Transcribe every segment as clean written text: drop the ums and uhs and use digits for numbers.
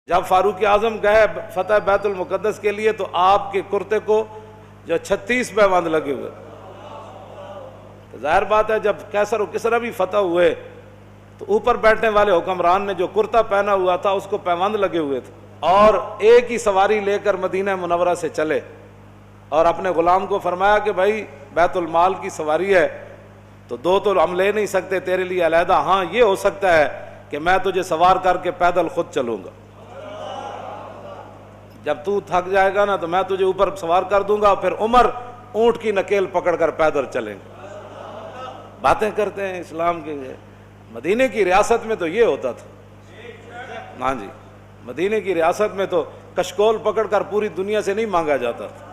جب فاروق اعظم گئے فتح بیت المقدس کے لیے تو آپ کے کرتے کو جو 36 پیوند لگے ہوئے. ظاہر بات ہے جب کیسر و کسرا بھی فتح ہوئے تو اوپر بیٹھنے والے حکمران نے جو کرتا پہنا ہوا تھا اس کو پیوند لگے ہوئے تھے، اور ایک ہی سواری لے کر مدینہ منورہ سے چلے اور اپنے غلام کو فرمایا کہ بھائی بیت المال کی سواری ہے تو 2 تو ہم لے نہیں سکتے تیرے لیے علیحدہ، ہاں یہ ہو سکتا ہے کہ میں تجھے سوار کر کے پیدل خود چلوں گا، جب تو تھک جائے گا نا تو میں تجھے اوپر سوار کر دوں گا، پھر عمر اونٹ کی نکیل پکڑ کر پیدل چلیں گے. باتیں کرتے ہیں اسلام کے. مدینے کی ریاست میں تو یہ ہوتا تھا. ہاں جی، مدینے کی ریاست میں تو کشکول پکڑ کر پوری دنیا سے نہیں مانگا جاتا تھا.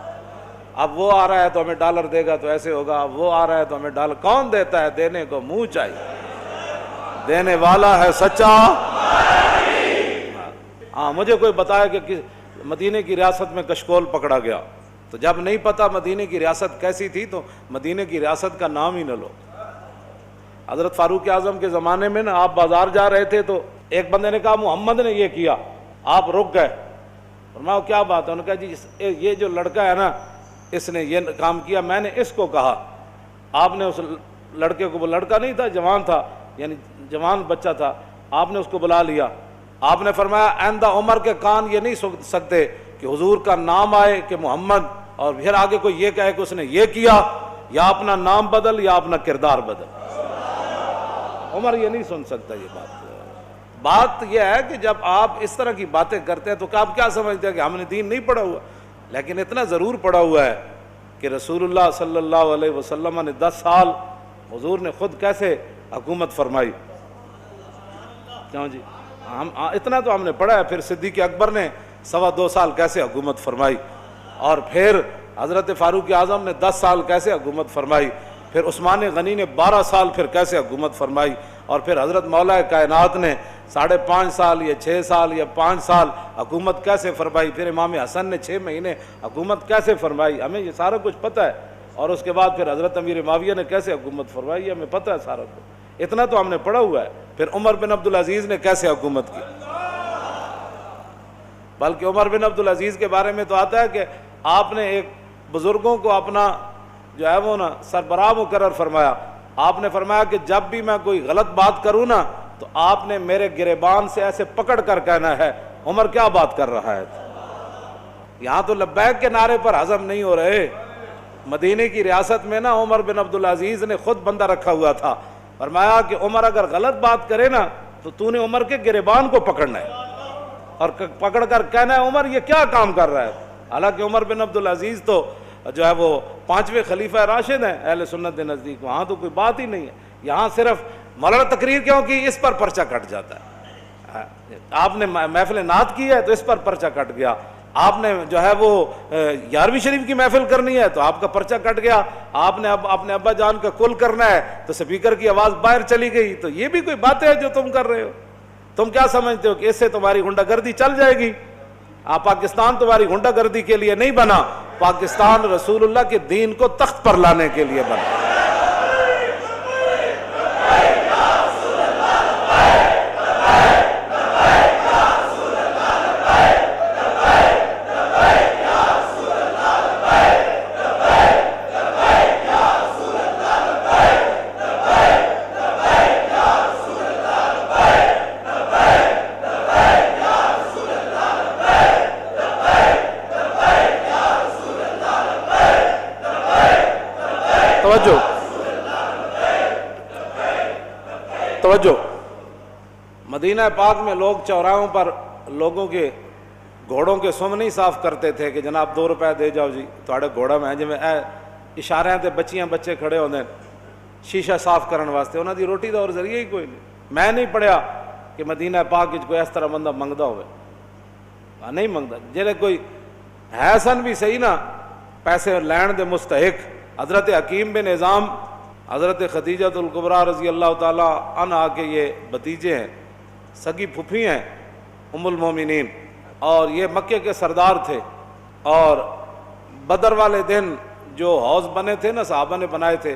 اب وہ آ رہا ہے تو ہمیں ڈالر دے گا تو ایسے ہوگا، اب وہ آ رہا ہے تو ہمیں ڈالر. کون دیتا ہے؟ دینے کو منہ چاہیے، دینے والا ہے سچا. ہاں مجھے کوئی بتایا کہ مدینے کی ریاست میں کشکول پکڑا گیا، تو جب نہیں پتا مدینے کی ریاست کیسی تھی تو مدینے کی ریاست کا نام ہی نہ لو. حضرت فاروق اعظم کے زمانے میں نا آپ بازار جا رہے تھے تو ایک بندے نے کہا محمد نے یہ کیا، آپ رک گئے. فرمایا کیا بات ہے؟ انہوں نے کہا جی یہ جو لڑکا ہے نا اس نے یہ کام کیا، میں نے اس کو کہا. آپ نے اس لڑکے کو، وہ لڑکا نہیں تھا جوان تھا، یعنی جوان بچہ تھا، آپ نے اس کو بلا لیا. آپ نے فرمایا آئندہ عمر کے کان یہ نہیں سن سکتے کہ حضور کا نام آئے کہ محمد اور پھر آگے کوئی یہ کہے کہ اس نے یہ کیا، یا اپنا نام بدل یا اپنا کردار بدل. عمر یہ نہیں سن سکتا یہ بات یہ ہے کہ جب آپ اس طرح کی باتیں کرتے ہیں تو آپ کیا سمجھتے ہیں کہ ہم نے دین نہیں پڑھا ہوا؟ لیکن اتنا ضرور پڑھا ہوا ہے کہ رسول اللہ صلی اللہ علیہ وسلم نے 10 سال حضور نے خود کیسے حکومت فرمائی. کیوں جی؟ اتنا تو ہم نے پڑھا ہے. پھر صدیق اکبر نے 2.25 سال کیسے حکومت فرمائی، اور پھر حضرت فاروق اعظم نے 10 سال کیسے حکومت فرمائی، پھر عثمان غنی نے 12 سال پھر کیسے حکومت فرمائی، اور پھر حضرت مولا کائنات نے 5.5 سال یا 6 سال یا 5 سال حکومت کیسے فرمائی، پھر امام حسن نے 6 مہینے حکومت کیسے فرمائی. ہمیں یہ سارا کچھ پتہ ہے. اور اس کے بعد پھر حضرت امیر معاویہ نے کیسے حکومت فرمائی، ہمیں پتہ ہے سارا کچھ. اتنا تو ہم نے پڑھا ہوا ہے. پھر عمر بن عبدالعزیز نے کیسے حکومت کی، بلکہ عمر بن عبدالعزیز کے بارے میں تو آتا ہے کہ آپ نے ایک بزرگوں کو اپنا جو ہے وہ نا سربراہ مقرر فرمایا. آپ نے فرمایا کہ جب بھی میں کوئی غلط بات کروں نا تو آپ نے میرے گریبان سے ایسے پکڑ کر کہنا ہے عمر کیا بات کر رہا ہے. یہاں تو لبیک کے نعرے پر ہضم نہیں ہو رہے. مدینے کی ریاست میں نا عمر بن عبدالعزیز نے خود بندہ رکھا ہوا تھا. فرمایا کہ عمر اگر غلط بات کرے نا تو نے عمر کے گریبان کو پکڑنا ہے اور پکڑ کر کہنا ہے عمر یہ کیا کام کر رہا ہے. حالانکہ عمر بن عبدالعزیز تو جو ہے وہ 5ویں خلیفہ راشد ہیں اہل سنت کے نزدیک. وہاں تو کوئی بات ہی نہیں ہے. یہاں صرف مولانا تقریر کیوں کی، اس پر پرچہ کٹ جاتا ہے. آپ نے محفل نعت کی ہے تو اس پر پرچہ کٹ گیا. آپ نے جو ہے وہ 11ویں شریف کی محفل کرنی ہے تو آپ کا پرچہ کٹ گیا. آپ نے اب اپنے ابا جان کا کل کرنا ہے تو سپیکر کی آواز باہر چلی گئی. تو یہ بھی کوئی باتیں ہیں جو تم کر رہے ہو. تم کیا سمجھتے ہو کہ اس سے تمہاری غنڈہ گردی چل جائے گی؟ پاکستان تمہاری غنڈہ گردی کے لیے نہیں بنا، پاکستان رسول اللہ کے دین کو تخت پر لانے کے لیے بنا. توجہ. مدینہ پاک میں لوگ چوراہوں پر لوگوں کے گھوڑوں کے سم نہیں صاف کرتے تھے کہ جناب 2 روپے دے جاؤ جی تھوڑے گھوڑا میں جی اشارے تے بچیاں بچے کھڑے ہوندے شیشہ صاف کرن واسطے. انہاں دی روٹی دا اور ذریعہ ہی کوئی نہیں. میں نہیں پڑھیا کہ مدینہ پاک وچ کوئی اس طرح بندہ منگدا ہوئے. نہیں منگدا. جڑے کوئی ہے سن بھی صحیح نا پیسے لین دے مستحق. حضرت حکیم بن نظام حضرت خدیجہ الکبریٰ رضی اللہ تعالیٰ عنہا کے یہ بھتیجے ہیں، سگی پھپھی ہیں ام المومنین، اور یہ مکے کے سردار تھے. اور بدر والے دن جو حوض بنے تھے نا صحابہ نے بنائے تھے،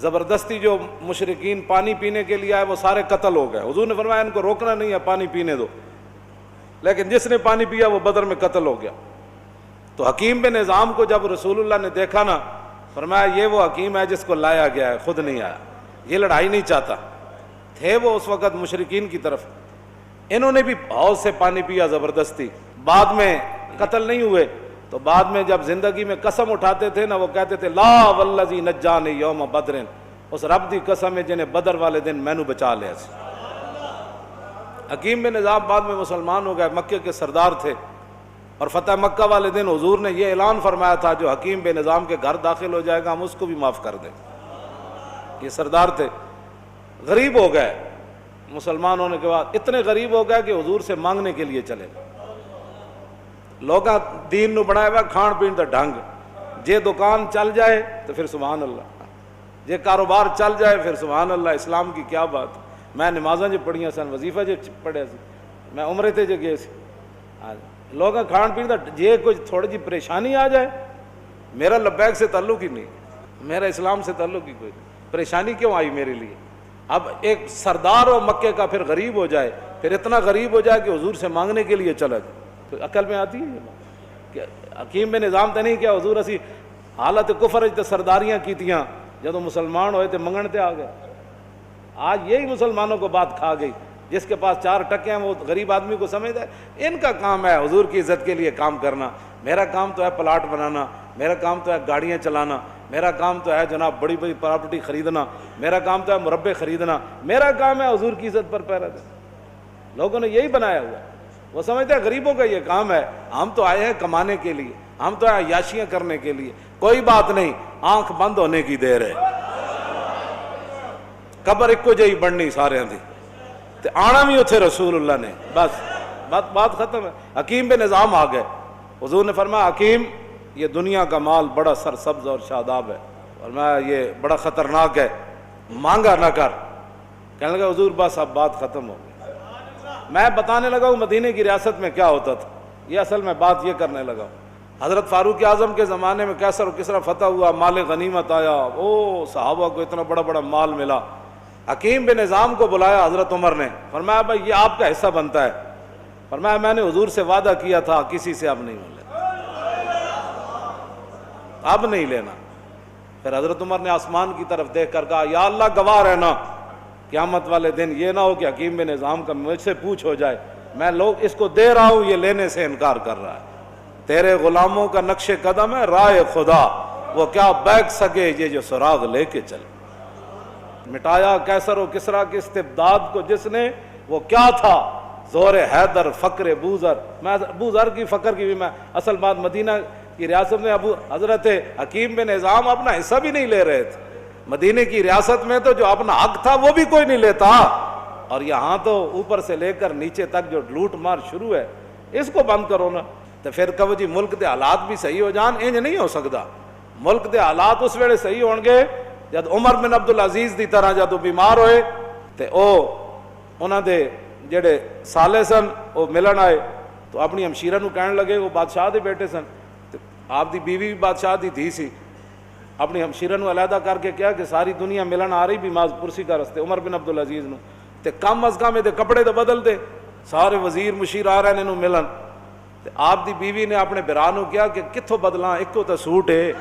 زبردستی جو مشرکین پانی پینے کے لیے آئے وہ سارے قتل ہو گئے. حضور نے فرمایا ان کو روکنا نہیں ہے، پانی پینے دو. لیکن جس نے پانی پیا وہ بدر میں قتل ہو گیا۔ تو حکیم بن نظام کو جب رسول اللہ نے دیکھا نا، فرمایا یہ وہ حکیم ہے جس کو لایا گیا ہے، خود نہیں آیا، یہ لڑائی نہیں چاہتا۔ تھے وہ اس وقت مشرکین کی طرف، انہوں نے بھی حوض سے پانی پیا زبردستی، بعد میں قتل نہیں ہوئے۔ تو بعد میں جب زندگی میں قسم اٹھاتے تھے نا، وہ کہتے تھے لا والذی نجانی یوم بدر، اس رب دی قسم ہے جنہیں بدر والے دن مینوں بچا لیا سی۔ حکیم بن نظام بعد میں مسلمان ہو گئے، مکے کے سردار تھے، اور فتح مکہ والے دن حضور نے یہ اعلان فرمایا تھا جو حکیم بن نظام کے گھر داخل ہو جائے گا ہم اس کو بھی معاف کر دیں۔ یہ سردار تھے، غریب ہو گئے مسلمان ہونے کے بعد، اتنے غریب ہو گئے کہ حضور سے مانگنے کے لیے چلے۔ لوگاں دین نو بنایا ہوا کھان پین دا ڈھنگ، جے دکان چل جائے تو پھر سبحان اللہ، جے کاروبار چل جائے پھر سبحان اللہ۔ اسلام کی کیا بات، میں نمازاں جو پڑھیاں سن، وظیفہ جو پڑھیا سی، میں عمرے تے جو گئے سی، لوگاں کھان پین دا جے کوئی تھوڑی جی پریشانی آ جائے، میرا لبیک سے تعلق ہی نہیں، میرا اسلام سے تعلق ہی کوئی نہیں، پریشانی کیوں آئی میرے لیے؟ اب ایک سردار و مکے کا پھر غریب ہو جائے، پھر اتنا غریب ہو جائے کہ حضور سے مانگنے کے لیے چلا جائے، تو عقل میں آتی ہے یہ بات؟ کہ حکیم بن نظام تے نہیں کیا حضور اسی حالت کفر تے سرداریاں کیتیاں، جدو مسلمان ہوئے تے منگن تے آ گئے۔ آج یہی مسلمانوں کو بات کھا گئی، جس کے پاس 4 ٹکے ہیں وہ غریب آدمی کو سمجھتا ہے ان کا کام ہے حضور کی عزت کے لیے کام کرنا، میرا کام تو ہے پلاٹ بنانا، میرا کام تو ہے گاڑیاں چلانا، میرا کام تو ہے جناب بڑی بڑی پراپرٹی خریدنا، میرا کام تو ہے مربے خریدنا، میرا کام ہے حضور کی عزت پر پہرا دینا۔ لوگوں نے یہی بنایا ہوا، وہ سمجھتے ہیں غریبوں کا یہ کام ہے، ہم تو آئے ہیں کمانے کے لیے، ہم تو آئے عیاشیاں کرنے کے لیے۔ کوئی بات نہیں، آنکھ بند ہونے کی دیر ہے، قبر ایک کو جہی بننی سارے دی، تے آنا بھی اتھے رسول اللہ نے، بس بات ختم ہے۔ حکیم بن نظام آ گئے، حضور نے فرمایا حکیم یہ دنیا کا مال بڑا سرسبز اور شاداب ہے، فرمایا یہ بڑا خطرناک ہے، مانگا نہ کر۔ کہنے لگا حضور بس اب بات ختم ہو گئی۔ میں بتانے لگا ہوں مدینے کی ریاست میں کیا ہوتا تھا، یہ اصل میں بات یہ کرنے لگا ہوں۔ حضرت فاروق اعظم کے زمانے میں کیسر و کسرا فتح ہوا، مال غنیمت آیا، او صحابہ کو اتنا بڑا بڑا مال ملا۔ حکیم بن نظام کو بلایا حضرت عمر نے، فرمایا بھائی یہ آپ کا حصہ بنتا ہے۔ فرمایا میں نے حضور سے وعدہ کیا تھا کسی سے اب نہیں لینا، اب نہیں لینا۔ پھر حضرت عمر نے آسمان کی طرف دیکھ کر کہا یا اللہ گواہ رہنا، قیامت والے دن یہ نہ ہو کہ حکیم بن نظام کا مجھ سے پوچھ ہو جائے میں لوگ اس کو دے رہا ہوں یہ لینے سے انکار کر رہا ہے۔ تیرے غلاموں کا نقش قدم ہے راہ خدا، وہ کیا بیک سکے یہ جو سراغ لے کے چلے۔ مٹایا کیسر و کسرا کے استبداد کو جس نے، وہ کیا تھا؟ زور حیدر فقر بوذر۔ میں بوذر کی فقر کی بھی میں اصل بات، مدینہ کی ریاست میں ابو حضرت حکیم بن نظام اپنا حصہ بھی نہیں لے رہے تھے۔ مدینے کی ریاست میں تو جو اپنا حق تھا وہ بھی کوئی نہیں لیتا، اور یہاں تو اوپر سے لے کر نیچے تک جو لوٹ مار شروع ہے، اس کو بند کرو نا۔ تو پھر کہو جی ملک دے حالات بھی صحیح ہو جان، انج نہیں ہو سکتا۔ ملک دے حالات اس ویلے صحیح ہون گے جد عمر بن عبدالعزیز دی طرح جدو بیمار ہوئے تے انہاں دے جڑے سالے سن وہ ملن آئے تو اپنی ہمشیرہ نو کہنے لگے، وہ بادشاہ دے بیٹے سن، آپ دی بیوی بھی بادشاہ دی تھی سی، اپنی ہمشیرہ نو علیحدہ کر کے کیا کہ ساری دنیا ملن آ رہی بیمار پرسی کا رستے عمر بن عبدالعزیز نو، تے کم از کم دے کپڑے تو بدل دے، سارے وزیر مشیر آ رہے نے ملن۔ تے آپ دی بیوی نے اپنے برا نو کیا کہ کتھوں بدلاں، ایک کو تو سوٹ ہے،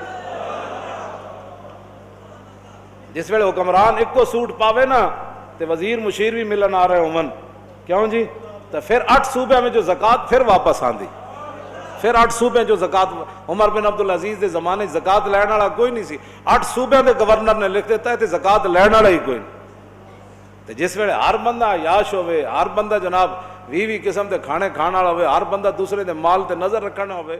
جس ویلے حکمران ایک کو سوٹ پاوے نا تے وزیر مشیر بھی ملن آ رہے ہومن، کیوں جی؟ تو پھر 8 صوبے میں جو زکوٰۃ پھر واپس آندی، پھر 8 صوبے جو زکوٰۃ عمر بن عبدالعزیز دے زمانے زکوٰۃ لین والا کوئی نہیں سی، 8 صوبے دے گورنر نے لکھ دیتا ہے تے زکوٰۃ لین والا ہی کوئی نہیں۔ تے جس ویلے ہر بندہ عیاش ہوئے، ہر بندہ جناب 20 قسم دے کھانے کھانا ہوئے، ہر بندہ دوسرے دے مال تے نظر رکھنا ہوئے،